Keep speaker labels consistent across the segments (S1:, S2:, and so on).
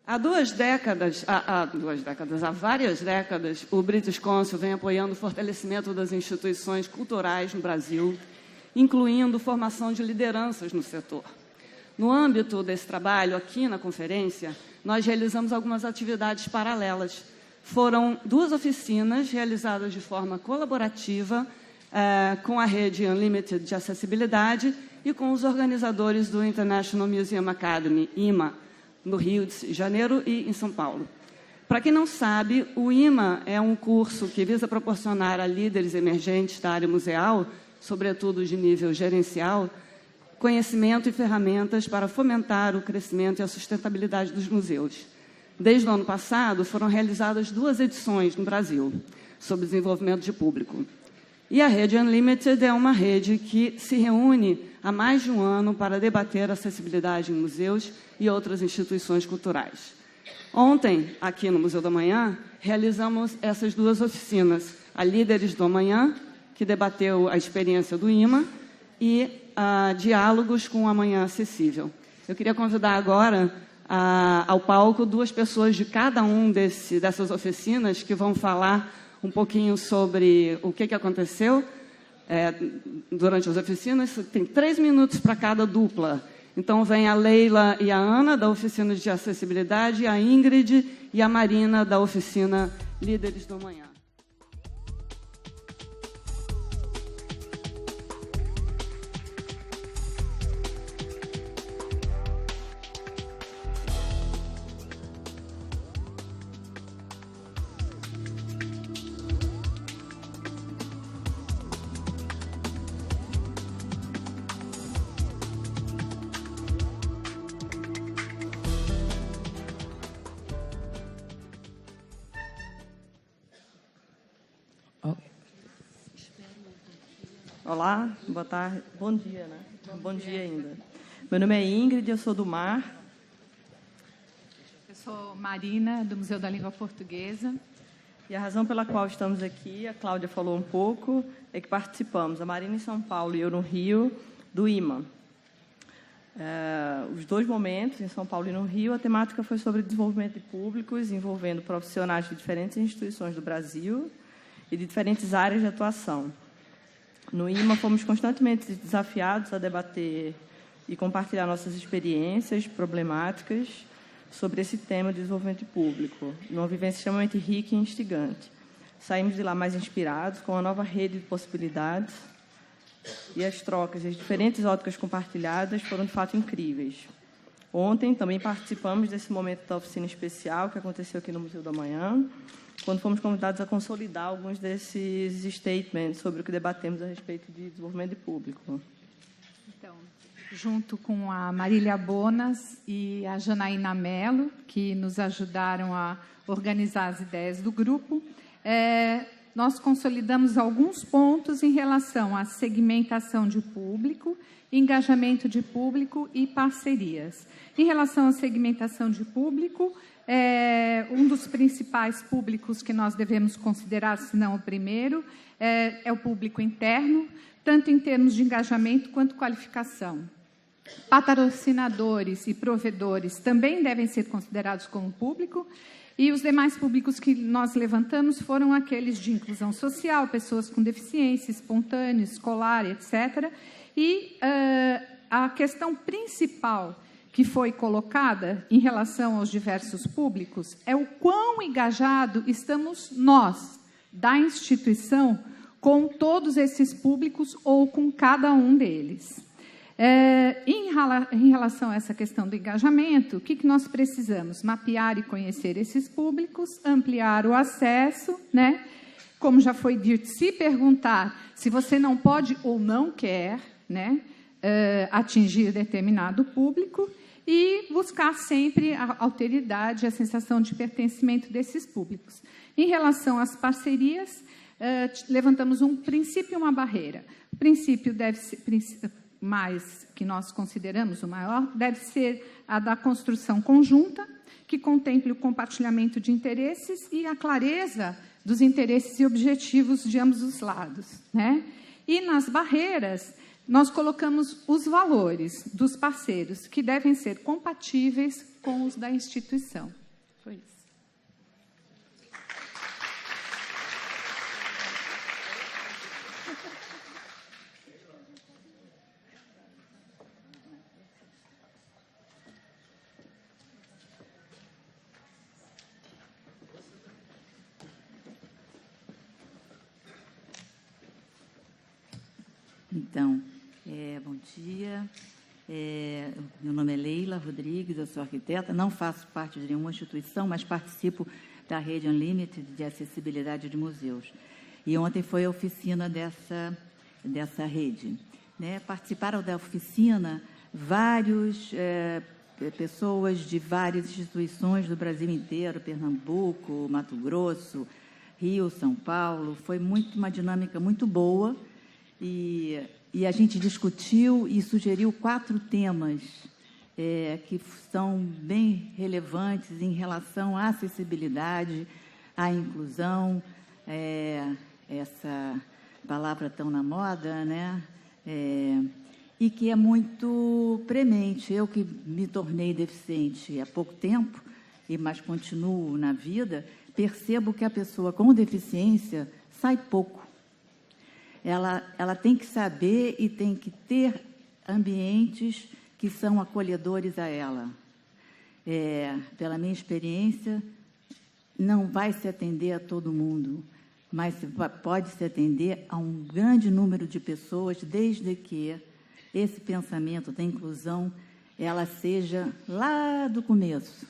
S1: Há várias décadas, o British Council vem apoiando o fortalecimento das instituições culturais no Brasil, incluindo formação de lideranças no setor. No âmbito desse trabalho, aqui na conferência, nós realizamos algumas atividades paralelas. Foram 2 oficinas realizadas de forma colaborativa com a rede Unlimited de acessibilidade e com os organizadores do International Museum Academy, IMA, no Rio de Janeiro e em São Paulo. Para quem não sabe, o IMA é um curso que visa proporcionar a líderes emergentes da área museal, sobretudo de nível gerencial, conhecimento e ferramentas para fomentar o crescimento e a sustentabilidade dos museus. Desde o ano passado, foram realizadas 2 edições no Brasil, sobre desenvolvimento de público. E a Rede Unlimited é uma rede que se reúne há mais de um ano para debater acessibilidade em museus e outras instituições culturais. Ontem, aqui no Museu do Amanhã, realizamos essas 2 oficinas. A Líderes do Amanhã, que debateu a experiência do IMA, e diálogos com o Amanhã Acessível. Eu queria convidar agora ao palco 2 pessoas de cada um dessas oficinas que vão falar um pouquinho sobre o que aconteceu durante as oficinas. Tem 3 minutos para cada dupla. Então, vem a Leila e a Ana, da Oficina de Acessibilidade, a Ingrid e a Marina, da Oficina Líderes do Amanhã.
S2: Olá, boa tarde, bom dia, né? Bom dia ainda. Meu nome é Ingrid, eu sou do MAR.
S3: Eu sou Marina, do Museu da Língua Portuguesa.
S2: E a razão pela qual estamos aqui, a Cláudia falou um pouco, é que participamos, a Marina em São Paulo e eu no Rio, do IMA. Os 2 momentos, em São Paulo e no Rio, a temática foi sobre desenvolvimento de públicos, envolvendo profissionais de diferentes instituições do Brasil e de diferentes áreas de atuação. No IMA, fomos constantemente desafiados a debater e compartilhar nossas experiências, problemáticas sobre esse tema de desenvolvimento público, numa vivência extremamente rica e instigante. Saímos de lá mais inspirados, com uma nova rede de possibilidades, e as trocas e as diferentes óticas compartilhadas foram, de fato, incríveis. Ontem, também participamos desse momento da oficina especial que aconteceu aqui no Museu do Amanhã, quando fomos convidados a consolidar alguns desses statements sobre o que debatemos a respeito de desenvolvimento público.
S3: Então, junto com a Marília Bonas e a Janaína Mello, que nos ajudaram a organizar as ideias do grupo, nós consolidamos alguns pontos em relação à segmentação de público, engajamento de público e parcerias. Em relação à segmentação de público, um dos principais públicos que nós devemos considerar, se não o primeiro, é o público interno, tanto em termos de engajamento quanto qualificação. Patrocinadores e provedores também devem ser considerados como público, e os demais públicos que nós levantamos foram aqueles de inclusão social, pessoas com deficiência, espontâneo, escolar, etc. E a questão principal que foi colocada em relação aos diversos públicos é o quão engajado estamos nós, da instituição, com todos esses públicos ou com cada um deles. Em relação a essa questão do engajamento, o que nós precisamos? Mapear e conhecer esses públicos, ampliar o acesso, né? Como já foi dito, se perguntar se você não pode ou não quer, né, atingir determinado público, e buscar sempre a alteridade, a sensação de pertencimento desses públicos. Em relação às parcerias, levantamos um princípio e uma barreira. O princípio deve ser, mais que nós consideramos o maior, deve ser a da construção conjunta, que contemple o compartilhamento de interesses e a clareza dos interesses e objetivos de ambos os lados, né? E nas barreiras, nós colocamos os valores dos parceiros que devem ser compatíveis com os da instituição. Foi isso.
S4: Então, bom dia. Meu nome é Leila Rodrigues, eu sou arquiteta, não faço parte de nenhuma instituição, mas participo da Rede Unlimited de Acessibilidade de Museus. E ontem foi a oficina dessa rede. Né? Participaram da oficina várias pessoas de várias instituições do Brasil inteiro, Pernambuco, Mato Grosso, Rio, São Paulo. Foi uma dinâmica muito boa. E a gente discutiu e sugeriu 4 temas que são bem relevantes em relação à acessibilidade, à inclusão, essa palavra tão na moda, né? E que é muito premente. Eu que me tornei deficiente há pouco tempo, mas continuo na vida, percebo que a pessoa com deficiência sai pouco. Ela tem que saber e tem que ter ambientes que são acolhedores a ela. Pela minha experiência, não vai se atender a todo mundo, mas pode se atender a um grande número de pessoas, desde que esse pensamento da inclusão ela seja lá do começo,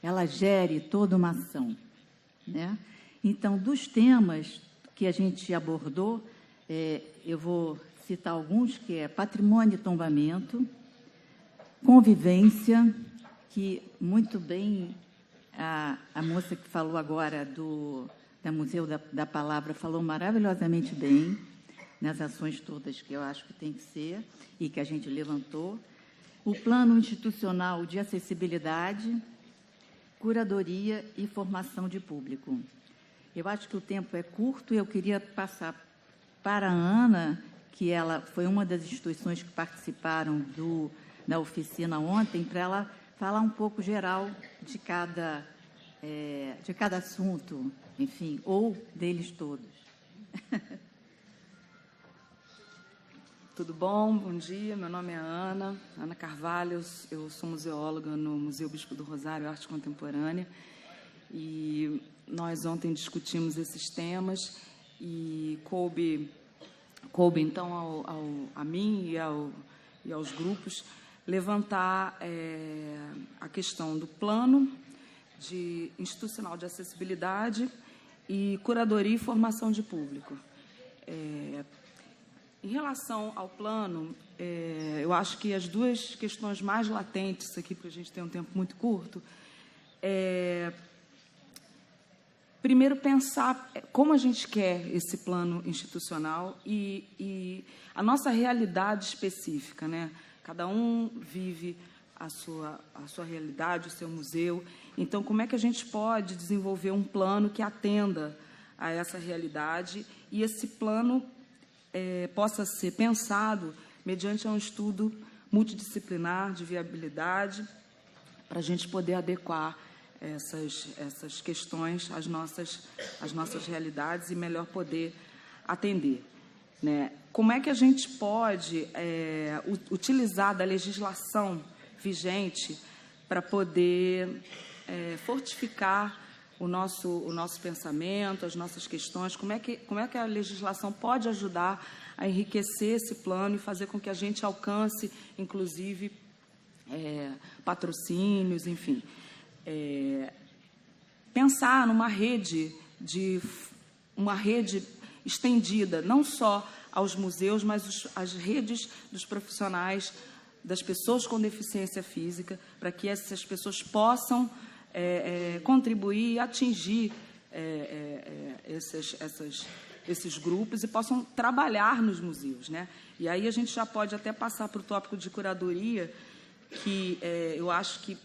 S4: ela gere toda uma ação. Né? Então, dos temas que a gente abordou, eu vou citar alguns, que é patrimônio e tombamento, convivência, que muito bem a moça que falou agora da Museu da Palavra falou maravilhosamente bem nas ações todas que eu acho que tem que ser e que a gente levantou. O plano institucional de acessibilidade, curadoria e formação de público. Eu acho que o tempo é curto e eu queria passar para a Ana, que ela foi uma das instituições que participaram da oficina ontem, para ela falar um pouco geral de cada assunto, enfim, ou deles todos.
S5: Tudo bom? Bom dia, meu nome é Ana Carvalho, eu sou museóloga no Museu Bispo do Rosário, Arte Contemporânea, e nós ontem discutimos esses temas e coube então a mim e aos grupos levantar a questão do plano institucional de acessibilidade e curadoria e formação de público. Em relação ao plano, eu acho que as 2 questões mais latentes aqui, porque a gente tem um tempo muito curto, primeiro, pensar como a gente quer esse plano institucional e a nossa realidade específica, né? Cada um vive a sua realidade, o seu museu. Então, como é que a gente pode desenvolver um plano que atenda a essa realidade e esse plano possa ser pensado mediante um estudo multidisciplinar de viabilidade para a gente poder adequar essas questões às nossas realidades e melhor poder atender. Né? Como é que a gente pode utilizar da legislação vigente para poder fortificar o nosso pensamento, as nossas questões? Como é que a legislação pode ajudar a enriquecer esse plano e fazer com que a gente alcance, inclusive, patrocínios, enfim. Pensar numa rede estendida, não só aos museus, mas as redes dos profissionais, das pessoas com deficiência física, para que essas pessoas possam contribuir e atingir esses grupos e possam trabalhar nos museus, né? E aí a gente já pode até passar para o tópico de curadoria, que eu acho que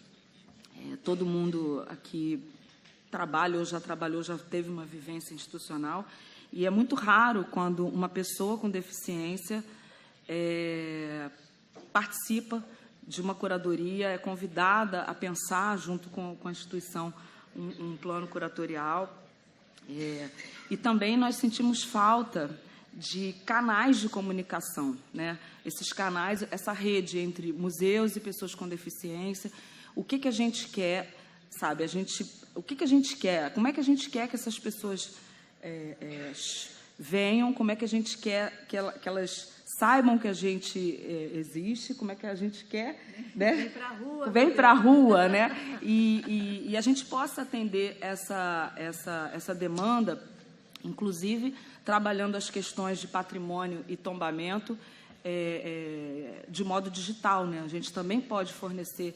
S5: todo mundo aqui trabalha ou já trabalhou, já teve uma vivência institucional, e é muito raro quando uma pessoa com deficiência participa de uma curadoria, é convidada a pensar, junto com a instituição, um plano curatorial. E também nós sentimos falta de canais de comunicação, né? Esses canais, essa rede entre museus e pessoas com deficiência. O que a gente quer, sabe? O que a gente quer? Como é que a gente quer que essas pessoas venham? Como é que a gente quer que elas saibam que a gente existe? Como é que a gente quer, né? Vem para a rua, né? E a gente possa atender essa demanda, inclusive trabalhando as questões de patrimônio e tombamento de modo digital, né? A gente também pode fornecer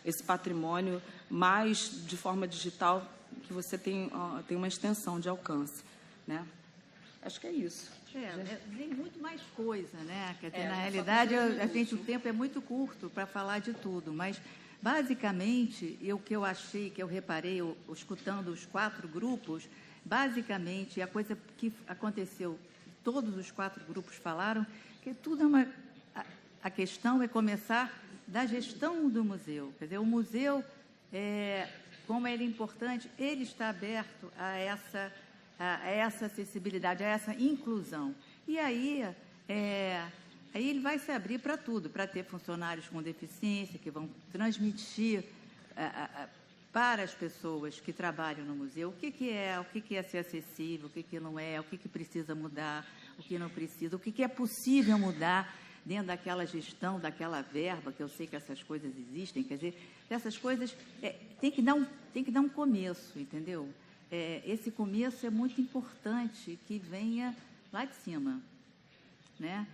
S5: esse patrimônio mais de forma digital, que você tem uma extensão de alcance, né? Acho que é isso.
S4: Vem muito mais coisa, né? Quer dizer, na realidade, o tempo é muito curto para falar de tudo, mas, basicamente, o que eu achei, que eu reparei, escutando os 4 grupos, basicamente, a coisa que aconteceu, todos os 4 grupos falaram, que tudo a questão é começar da gestão do museu. Quer dizer, o museu, como ele é importante, ele está aberto a essa acessibilidade, a essa inclusão. E aí ele vai se abrir para tudo, para ter funcionários com deficiência que vão transmitir para as pessoas que trabalham no museu o que é ser acessível, o que não é, o que precisa mudar, o que não precisa, o que é possível mudar dentro daquela gestão, daquela verba, que eu sei que essas coisas existem. Quer dizer, essas coisas tem que dar um começo, entendeu? Esse começo é muito importante que venha lá de cima, né?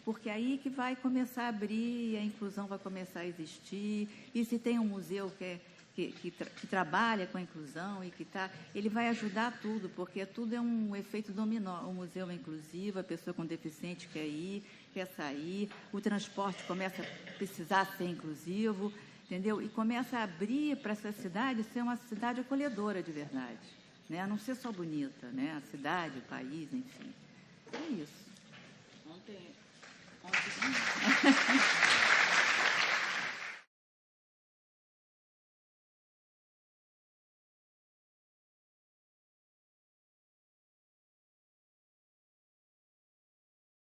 S4: Porque aí que vai começar a abrir, a inclusão vai começar a existir. E se tem um museu que trabalha com a inclusão e ele vai ajudar tudo, porque tudo é um efeito dominó. O museu é inclusivo, a pessoa com deficiente quer ir, quer sair, o transporte começa a precisar ser inclusivo, entendeu? E começa a abrir para essa cidade ser uma cidade acolhedora de verdade, né? Não ser só bonita, né? A cidade, o país, enfim. É isso.
S5: Ontem